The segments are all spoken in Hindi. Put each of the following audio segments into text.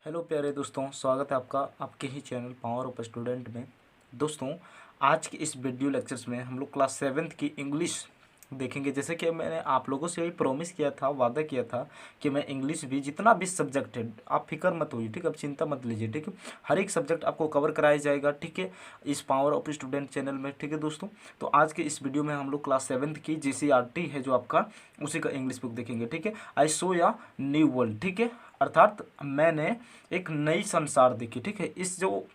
हेलो प्यारे दोस्तों, स्वागत है आपका आपके ही चैनल पावर ऑफ स्टूडेंट में। दोस्तों, आज की इस वीडियो लेक्चर्स में हम लोग क्लास 7th की इंग्लिश देखेंगे। जैसे कि मैंने आप लोगों से भी प्रॉमिस किया था, वादा किया था कि मैं इंग्लिश भी जितना भी सब्जेक्ट है, आप फिक्र मत होइए, ठीक है, अब चिंता मत लीजिए, ठीक है। हर एक सब्जेक्ट आपको कवर कराया जाएगा, ठीक है, इस पावर ऑफ स्टूडेंट चैनल में, ठीक है दोस्तों। तो आज के इस वीडियो में हम लोग क्लास 7th की JCRT है जो आपका, उसी का इंग्लिश बुक देखेंगे, ठीक है। आई सो या न्यू वर्ल्ड, ठीक है, अर्थात मैंने एक नई संसार देखी, ठीक है। इस जो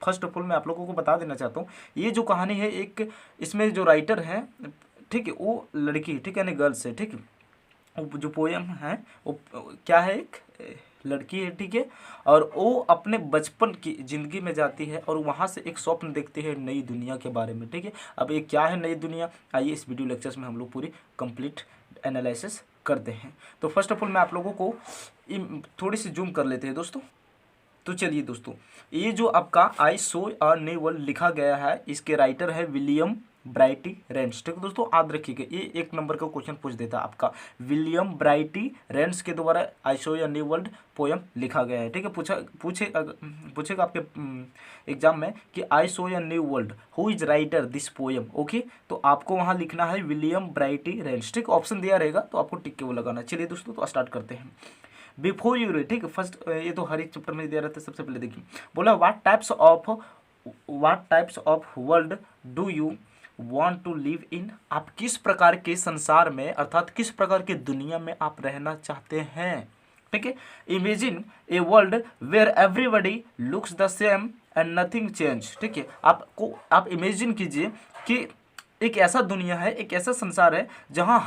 फर्स्ट ऑफ ऑल मैं आप लोगों को बता देना चाहता हूँ, ये जो कहानी है, एक इसमें जो राइटर है, ठीक है, वो लड़की, ठीक है, यानी गर्ल्स है, ठीक है। वो जो पोयम है वो क्या है, एक लड़की है, ठीक है, और वो अपने बचपन की ज़िंदगी में जाती है और वहाँ से एक स्वप्न देखती है नई दुनिया के बारे में, ठीक है। अब ये क्या है नई दुनिया, आइए इस वीडियो लेक्चर्स में हम लोग पूरी कंप्लीट एनालिसिस करते हैं। तो फर्स्ट ऑफ ऑल मैं आप लोगों को थोड़ी सी जूम कर लेते हैं दोस्तों। तो चलिए दोस्तों, ये जो आपका आई सो अ न्यू वर्ल्ड लिखा गया है, इसके राइटर है विलियम ब्राइटी रेंस, ठीक है दोस्तों। याद रखिएगा, ये एक नंबर का क्वेश्चन पूछ देता है आपका। विलियम ब्राइटी रेंस के द्वारा आई saw a new world poem लिखा गया है, ठीक है। पूछेगा आपके एग्जाम में कि I saw a new world, who is writer this poem, okay. तो आपको वहाँ लिखना है विलियम ब्राइटी रेंस, ठीक। ऑप्शन दिया रहेगा तो आपको टिक के वो लगाना। चलिए दोस्तों, तो स्टार्ट करते हैं। बिफोर यू रीड, ठीक है, फर्स्ट ये तो हर एक चैप्टर में दिया रहता है। सबसे पहले देखिए, बोला what types of world do you want to live in, आप किस प्रकार के संसार में, अर्थात किस प्रकार की दुनिया में आप रहना चाहते हैं, ठीक है। Imagine a world where everybody looks the same and nothing change, ठीक है। आप इमेजिन कीजिए कि एक ऐसा दुनिया है, एक ऐसा संसार है जहाँ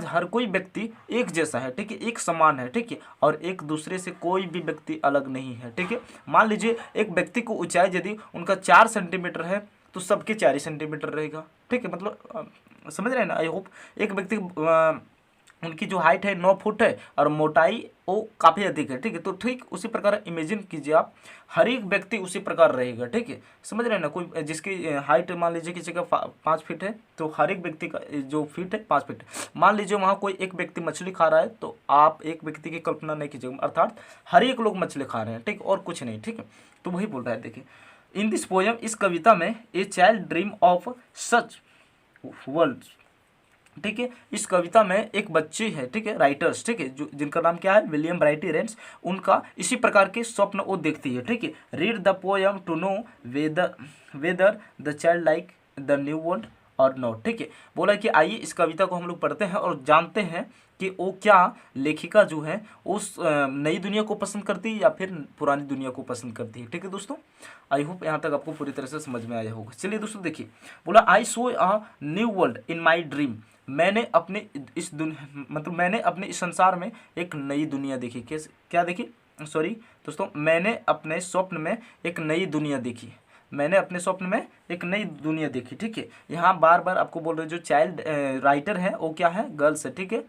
हर कोई व्यक्ति एक जैसा है, ठीक है, एक समान है, ठीक है, और एक दूसरे से कोई भी व्यक्ति अलग नहीं है, ठीक है। मान लीजिए एक व्यक्ति को ऊंचाई यदि उनका 4 सेंटीमीटर है तो सबके 4 ही सेंटीमीटर रहेगा, ठीक है। मतलब समझ रहे हैं ना। आई होप एक व्यक्ति उनकी जो हाइट है 9 फुट है और मोटाई वो काफ़ी अधिक है, ठीक है। तो ठीक उसी प्रकार इमेजिन कीजिए आप, हर एक व्यक्ति उसी प्रकार रहेगा, ठीक है। समझ रहे हैं ना। कोई जिसकी हाइट मान लीजिए किसी का 5 फीट है, तो हर एक व्यक्ति का जो फीट है 5 फीट। मान लीजिए वहाँ कोई एक व्यक्ति मछली खा रहा है, तो आप एक व्यक्ति की कल्पना नहीं कीजिएगा, अर्थात हर एक लोग मछली खा रहे हैं, ठीक, और कुछ नहीं, ठीक है। तो वही बोल रहा है, देखिए, इन दिस पोयम, इस कविता में, a child dream of such world, ठीक है। इस कविता में एक बच्ची है, ठीक है, राइटर्स, ठीक है, जो जिनका नाम क्या है, विलियम ब्राइटी रेंस, उनका इसी प्रकार के स्वप्न वो देखती है, ठीक है। Read the poem to know whether the child like the new world और नॉट, ठीक है। बोला कि आइए इस कविता को हम लोग पढ़ते हैं और जानते हैं कि वो क्या लेखिका जो है उस नई दुनिया को पसंद करती है या फिर पुरानी दुनिया को पसंद करती है, ठीक है दोस्तों। आई होप यहाँ तक आपको पूरी तरह से समझ में आया होगा। चलिए दोस्तों, देखिए, बोला I saw a new world in my dream, मैंने अपने इस दुनिया, मतलब मैंने अपने इस संसार में एक नई दुनिया देखी। कैसे, क्या देखी, सॉरी दोस्तों, मैंने अपने स्वप्न में एक नई दुनिया देखी, मैंने अपने स्वप्न में एक नई दुनिया देखी, ठीक है। यहाँ बार बार आपको बोल रहे जो चाइल्ड राइटर है वो क्या है, गर्ल्स है, ठीक है।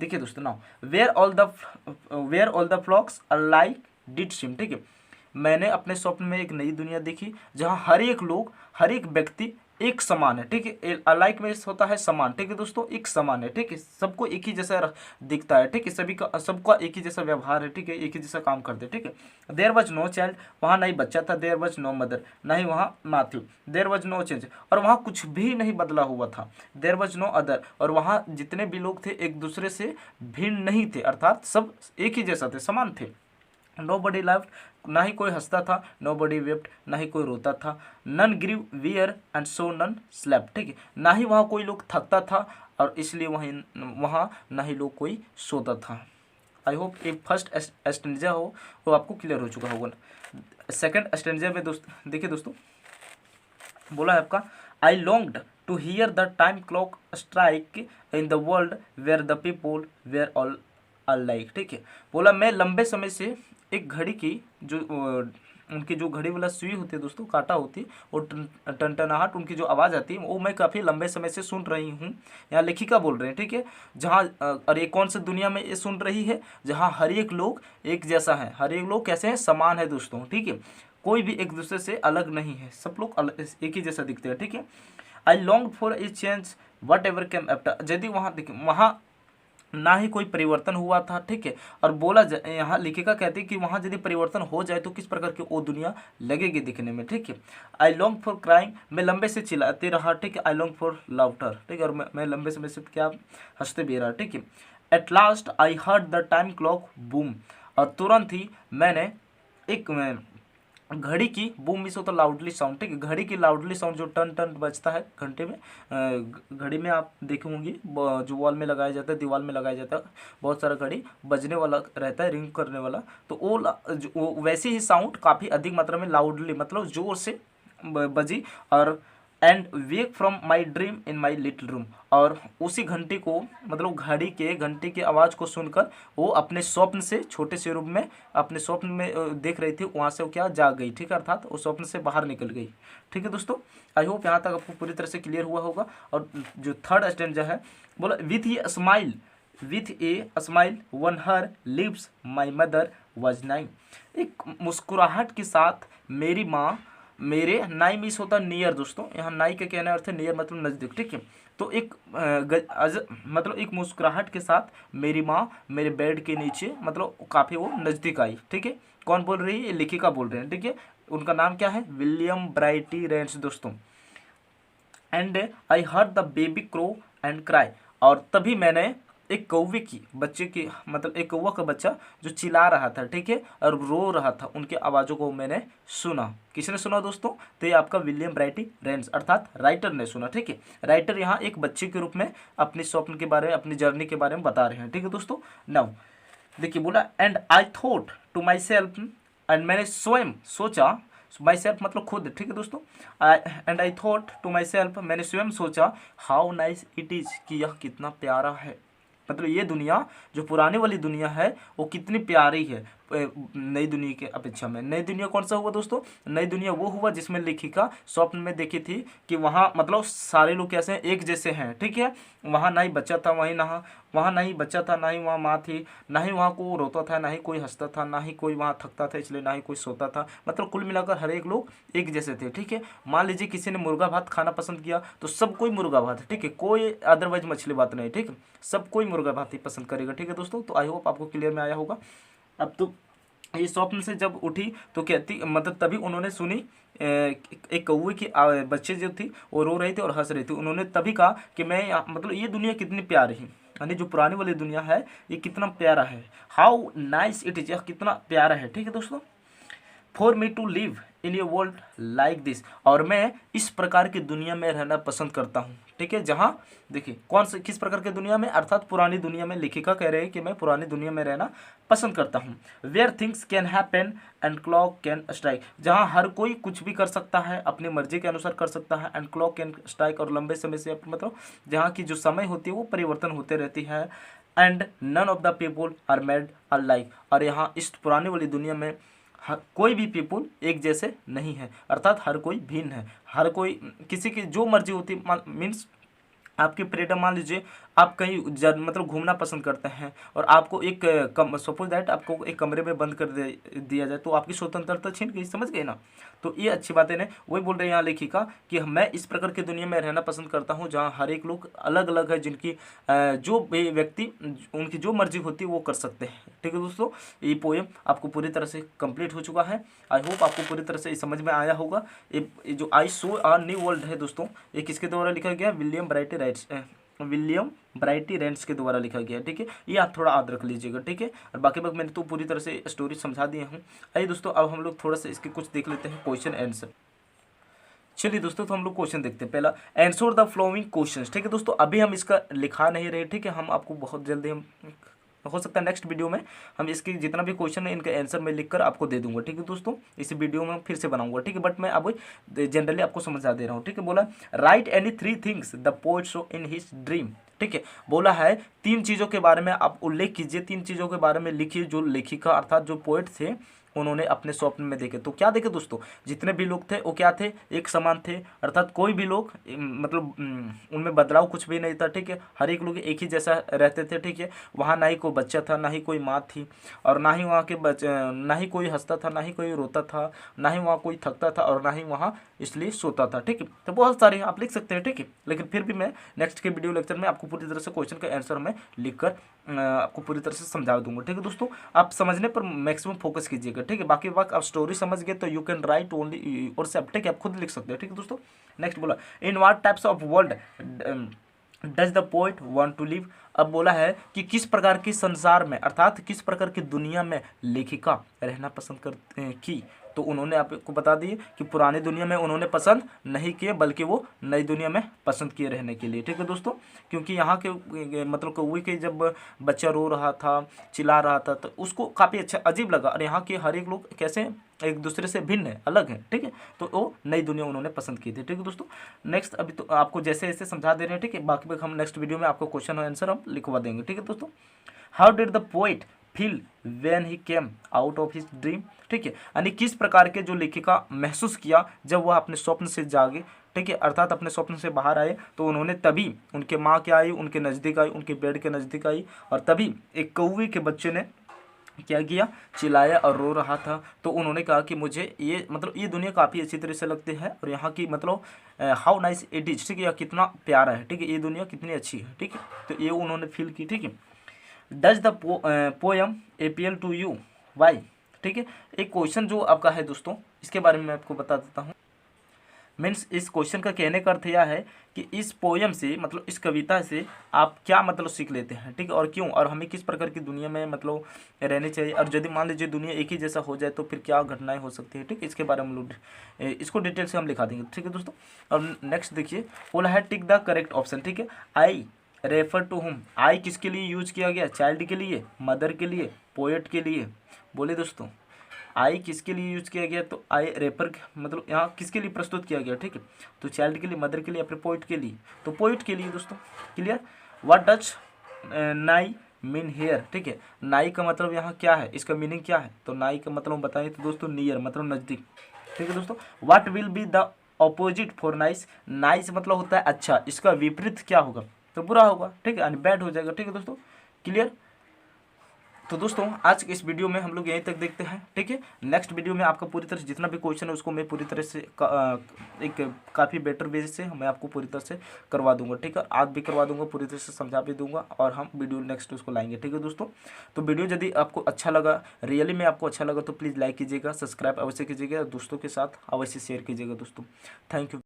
देखिए दोस्तों, now where all the flocks are like did seem, ठीक है। मैंने अपने स्वप्न में एक नई दुनिया देखी जहाँ हर एक लोग, हर एक व्यक्ति एक समान है, ठीक है। अलाइक में होता है समान, ठीक है दोस्तों, एक समान है, ठीक है, सबको एक ही जैसा दिखता है, ठीक है, सभी का सबका एक ही जैसा व्यवहार है, ठीक है, एक ही जैसा काम करते हैं, ठीक है। देयर वॉज नो चाइल्ड, वहाँ नहीं बच्चा था। देयर वॉज नो मदर, ना ही वहाँ माँ थी। देयर वॉज नो चेंज, और वहाँ कुछ भी नहीं बदला हुआ था। देयर वॉज नो अदर, और वहाँ जितने भी लोग थे एक दूसरे से भिन्न नहीं थे, अर्थात सब एक ही जैसा थे, समान थे। नो बडी लाइफ, ना ही कोई हंसता था। नो बडी वेप्ट, ना ही कोई रोता था। None grieve where and so none slept, ठीक है, ना ही वहाँ कोई लोग थकता था और इसलिए वहाँ ना ही लोग कोई सोता था। आई होप एक फर्स्ट स्टेंजा हो वो आपको क्लियर हो चुका होगा। सेकंड स्टेंजा में देखिए दोस्तों, बोला है आपका, I longed to hear the time clock strike in the world where the people were all alike, ठीक है। बोला मैं लंबे समय से एक घड़ी की जो उनकी जो घड़ी वाला सुई होती है दोस्तों, कांटा होती है, और टनटनाहट उनकी जो आवाज़ आती है वो मैं काफ़ी लंबे समय से सुन रही हूँ। यहाँ लेखिका बोल रहे हैं, ठीक है, जहाँ और ये कौन सी दुनिया में ये सुन रही है, जहाँ हर एक लोग एक जैसा है, हर एक लोग कैसे हैं, समान है दोस्तों, ठीक है, कोई भी एक दूसरे से अलग नहीं है, सब लोग एक ही जैसा दिखते हैं, ठीक है। I long for a change whatever came after, यदि वहाँ देखिए, वहाँ ना ही कोई परिवर्तन हुआ था, ठीक है। और बोला यहाँ लेखिका कहती है कि वहाँ यदि परिवर्तन हो जाए तो किस प्रकार की वो दुनिया लगेगी दिखने में, ठीक है। आई लॉन्ग फॉर क्राइंग, मैं लंबे से चिल्लाते रहा, ठीक है। आई लॉन्ग फॉर लाफ्टर, ठीक है। और मैं लंबे समय से क्या हंसते भी रहा, ठीक है। At last I heard the time clock boom, और तुरंत ही मैंने एक घड़ी की बूम मिस होता लाउडली साउंड, ठीक है। घड़ी की लाउडली साउंड जो टन टन बजता है घंटे में, घड़ी में आप देखे होंगे जो वॉल में लगाया जाता है, दीवार में लगाया जाता है, बहुत सारा घड़ी बजने वाला रहता है, रिंग करने वाला। तो वो वैसे ही साउंड काफ़ी अधिक मात्रा में लाउडली मतलब जोर से बजी। और and wake from my dream in my little room, और उसी घंटी को मतलब घंटी की आवाज़ को सुनकर वो अपने स्वप्न से छोटे से रूम में अपने स्वप्न में देख रही थी, वहाँ से वो क्या जाग गई, ठीक है। अर्थात वो स्वप्न से बाहर निकल गई, ठीक है दोस्तों। आई होप यहाँ तक आपको पूरी तरह से क्लियर हुआ होगा। और जो थर्ड स्टैंजा है, बोला with a smile one her lips my mother was nine, एक मुस्कुराहट के साथ मेरी माँ मेरे, नाई मिस होता नियर दोस्तों, यहाँ नाई का कहना अर्थ है नियर मतलब नज़दीक, ठीक है। तो एक मतलब एक मुस्कुराहट के साथ मेरी माँ मेरे बेड के नीचे मतलब काफ़ी वो नज़दीक आई, ठीक है। कौन बोल रही है? ये लेखिका बोल रहे हैं, ठीक है। उनका नाम क्या है? विलियम ब्राइटी रेंस दोस्तों। And I heard the baby crow and cry, और तभी मैंने एक कौवे की बच्चे की मतलब एक कौवा का बच्चा जो चिल्ला रहा था, ठीक है, और रो रहा था, उनके आवाज़ों को मैंने सुना। किसने सुना दोस्तों? तो ये आपका विलियम ब्राइटी रेंस अर्थात राइटर ने सुना, ठीक है। राइटर यहाँ एक बच्चे के रूप में अपने स्वप्न के बारे में, अपनी जर्नी के बारे में बता रहे हैं, ठीक है दोस्तों। नाउ देखिए, बोला and I thought to myself, एंड मैंने स्वयं सोचा, माई सेल्फ मतलब खुद, ठीक है दोस्तों। And I thought to myself, मैंने स्वयं सोचा, हाउ नाइस इट इज़, कि यह कितना प्यारा है। मतलब ये दुनिया जो पुरानी वाली दुनिया है वो कितनी प्यारी है नई दुनिया के अपेक्षा में। नई दुनिया कौन सा हुआ दोस्तों? नई दुनिया वो हुआ जिसमें लेखिका स्वप्न में देखी थी कि वहाँ मतलब सारे लोग कैसे हैं, एक जैसे हैं, ठीक है। वहाँ ना ही बच्चा था, वहाँ ना ही बच्चा था, ना ही वहाँ माँ थी, ना ही वहाँ को रोता था, ना ही कोई हंसता था, ना ही कोई वहाँ थकता था, इसलिए ना ही कोई सोता था। मतलब कुल मिलाकर हर एक लोग एक जैसे थे, ठीक है। मान लीजिए किसी ने मुर्गा भात खाना पसंद किया तो सब कोई मुर्गा भात, ठीक है, कोई अदरवाइज मछली भात नहीं, ठीक है। सब कोई मुर्गा भात ही पसंद करेगा, ठीक है दोस्तों। तो आई होप आपको क्लियर में आया होगा। अब तो ये स्वप्न से जब उठी तो कहती मतलब तभी उन्होंने सुनी एक कौवे की बच्चे जो थी वो रो रही थी और हंस रही थी। उन्होंने तभी कहा कि मैं मतलब ये दुनिया कितनी प्यारी है, यानी जो पुरानी वाली दुनिया है ये कितना प्यारा है। हाउ नाइस इट इज, कितना प्यारा है, ठीक है दोस्तों। For me to live in a world like this, और मैं इस प्रकार की दुनिया में रहना पसंद करता हूँ, ठीक है। जहाँ देखिए कौन से किस प्रकार की दुनिया में, अर्थात पुरानी दुनिया में। लेखिका कह रहे हैं कि मैं पुरानी दुनिया में रहना पसंद करता हूँ। Where things can happen and clock can strike, जहाँ हर कोई कुछ भी कर सकता है, अपनी मर्जी के अनुसार कर सकता है। एंड क्लॉक कैन स्ट्राइक, और लंबे समय से मतलब जहाँ की जो समय होती है वो परिवर्तन होते रहती है। And none of the people are made alike, और यहाँ इस पुरानी वाली दुनिया में कोई भी पीपुल एक जैसे नहीं है, अर्थात हर कोई भिन्न है। हर कोई किसी की जो मर्जी होती मीन्स आपकी फ्रीडम, मान लीजिए आप कहीं मतलब घूमना पसंद करते हैं और आपको एक सपोज दैट आपको एक कमरे में बंद कर दिया जाए तो आपकी स्वतंत्रता छीन गई, समझ गए ना। तो ये अच्छी बात है ना, वही बोल रहे हैं यहाँ लेखिका कि मैं इस प्रकार की दुनिया में रहना पसंद करता हूँ जहाँ हर एक लोग अलग अलग है, जिनकी जो व्यक्ति उनकी जो मर्जी होती है वो कर सकते हैं, ठीक है दोस्तों। ये पोएम आपको पूरी तरह से कंप्लीट हो चुका है। आई होप आपको पूरी तरह से समझ में आया होगा। ये जो आई सो अ न्यू वर्ल्ड है दोस्तों, ये किसके द्वारा लिखा गया? विलियम ब्राइटी रेंस के द्वारा लिखा गया, ठीक है। ये आप थोड़ा याद रख लीजिएगा, ठीक है। और बाकी बात मैंने तो पूरी तरह से स्टोरी समझा दिए हूँ। आइए दोस्तों अब हम लोग थोड़ा सा इसके कुछ देख लेते हैं क्वेश्चन आंसर। चलिए दोस्तों, तो हम लोग क्वेश्चन देखते हैं। पहला, आंसर द फ्लोइंग क्वेश्चंस, ठीक है दोस्तों। अभी हम इसका लिखा नहीं रहे, ठीक है। हम आपको बहुत जल्दी हम हो सकता है नेक्स्ट वीडियो में हम इसकी जितना भी क्वेश्चन है इनका आंसर मैं लिखकर आपको दे दूंगा, ठीक है दोस्तों। इस वीडियो में फिर से बनाऊंगा, ठीक है। बट मैं अब जनरली आपको समझा दे रहा हूँ, ठीक है। बोला right any 3 things the poet saw in his dream, ठीक है। बोला है 3 चीज़ों के बारे में आप उल्लेख कीजिए, 3 चीज़ों के बारे में लिखिए जो लेखिका अर्थात जो पोएट थे उन्होंने अपने स्वप्न में देखे। तो क्या देखे दोस्तों? जितने भी लोग थे वो क्या थे? एक समान थे, अर्थात कोई भी लोग मतलब उनमें बदलाव कुछ भी नहीं था, ठीक है। हर एक लोग एक ही जैसा रहते थे, ठीक है। वहाँ ना ही कोई बच्चा था, ना ही कोई माँ थी, और ना ही वहाँ के ना ही कोई हंसता था, ना ही कोई रोता था, ना ही वहाँ कोई थकता था, और ना ही वहाँ इसलिए सोता था, ठीक है। तो बहुत सारे आप लिख सकते हैं, ठीक है। लेकिन फिर भी मैं नेक्स्ट के वीडियो लेक्चर में आपको पूरी तरह से क्वेश्चन का आंसर मैं लिख कर आपको पूरी तरह से समझा दूंगा। ठीक है दोस्तों, आप समझने पर मैक्सिमम फोकस कीजिएगा। ठीक है, बाकी वक्त आप स्टोरी समझ गए तो यू कैन राइट ओनली और सब। ठीक है, आप खुद लिख सकते हैं। ठीक है दोस्तों, नेक्स्ट बोला in what types of world does the poet want to live. अब बोला है कि किस प्रकार के संसार में, अर्थात किस प्रकार की दुनिया में लेखिका रहना पसंद कर की। तो उन्होंने आपको बता दिए कि पुरानी दुनिया में उन्होंने पसंद नहीं किए, बल्कि वो नई दुनिया में पसंद किए रहने के लिए। ठीक है दोस्तों, क्योंकि यहाँ के मतलब कौवे के जब बच्चा रो रहा था, चिल्ला रहा था, तो उसको काफ़ी अच्छा अजीब लगा। और यहाँ के हर एक लोग कैसे एक दूसरे से भिन्न है, अलग है। ठीक है, तो वो नई दुनिया उन्होंने पसंद की थी। ठीक है दोस्तों, नेक्स्ट अभी तो आपको जैसे ऐसे समझा दे रहे हैं। ठीक है, बाकी हम नेक्स्ट वीडियो में आपको क्वेश्चन और आंसर हम लिखवा देंगे। ठीक है दोस्तों, how did the poet feel when he came out of his dream. ठीक है, यानी किस प्रकार के जो लेखिका महसूस किया जब वह अपने स्वप्न से जागे। ठीक है, अर्थात अपने स्वप्न से बाहर आए, तो उन्होंने तभी उनके माँ क्या आई, उनके नज़दीक आई, उनके बेड के नज़दीक आई, और तभी एक कौवे के बच्चे ने क्या किया, चिल्लाया और रो रहा था। तो उन्होंने कहा कि मुझे ये मतलब ये दुनिया काफ़ी अच्छी तरह से लगती है, और यहाँ की मतलब हाउ नाइस इट इज़। ठीक है, यह कितना प्यारा है। ठीक है, ये दुनिया कितनी अच्छी है। ठीक है, तो ये उन्होंने फील की। ठीक है, does the poem appeal to you why. ठीक है, एक क्वेश्चन जो आपका है दोस्तों, इसके बारे में मैं आपको बता देता हूँ। मीन्स इस क्वेश्चन का कहने का अर्थ यह है कि इस पोएम से मतलब इस कविता से आप क्या मतलब सीख लेते हैं। ठीक है, और क्यों, और हमें किस प्रकार की दुनिया में मतलब रहनी चाहिए, और यदि मान लीजिए दुनिया एक ही जैसा हो जाए तो फिर क्या घटनाएं हो सकती है। ठीक है, इसके बारे में हम लोग इसको डिटेल से हम लिखा देंगे। ठीक है दोस्तों, और नेक्स्ट देखिए, बोला है टिक द करेक्ट ऑप्शन। ठीक है, आई रेफर टू हुम। आई किसके लिए यूज किया गया, चाइल्ड के लिए, मदर के लिए, पोएट के लिए। बोले दोस्तों आई किसके लिए यूज किया गया, तो आई रेफर मतलब यहाँ किसके लिए प्रस्तुत किया गया। ठीक है, तो चाइल्ड के लिए, मदर के लिए, या फिर पोइट के लिए, तो पोइट के लिए दोस्तों। क्लियर, व्हाट डज नाई मीन हेयर। ठीक है, नाई का मतलब यहाँ क्या है, इसका मीनिंग क्या है, तो नाई का मतलब बताइए तो दोस्तों नियर मतलब नज़दीक। ठीक है दोस्तों, what will be the opposite for nice. Nice मतलब होता है अच्छा, इसका विपरीत क्या होगा, तो बुरा होगा। ठीक है, बैड हो जाएगा। ठीक है दोस्तों, क्लियर। तो दोस्तों आज के इस वीडियो में हम लोग यहीं तक देखते हैं। ठीक है, नेक्स्ट वीडियो में आपका पूरी तरह से जितना भी क्वेश्चन है उसको मैं पूरी तरह से एक काफ़ी बेटर वे से मैं आपको पूरी तरह से करवा दूंगा। ठीक है, आज भी करवा दूंगा, पूरी तरह से समझा भी दूंगा, और हम वीडियो नेक्स्ट उसको लाएंगे। ठीक है दोस्तों, तो वीडियो यदि आपको अच्छा लगा, रियली में आपको अच्छा लगा, तो प्लीज़ लाइक कीजिएगा, सब्सक्राइब अवश्य कीजिएगा, दोस्तों के साथ अवश्य शेयर कीजिएगा दोस्तों। Thank you.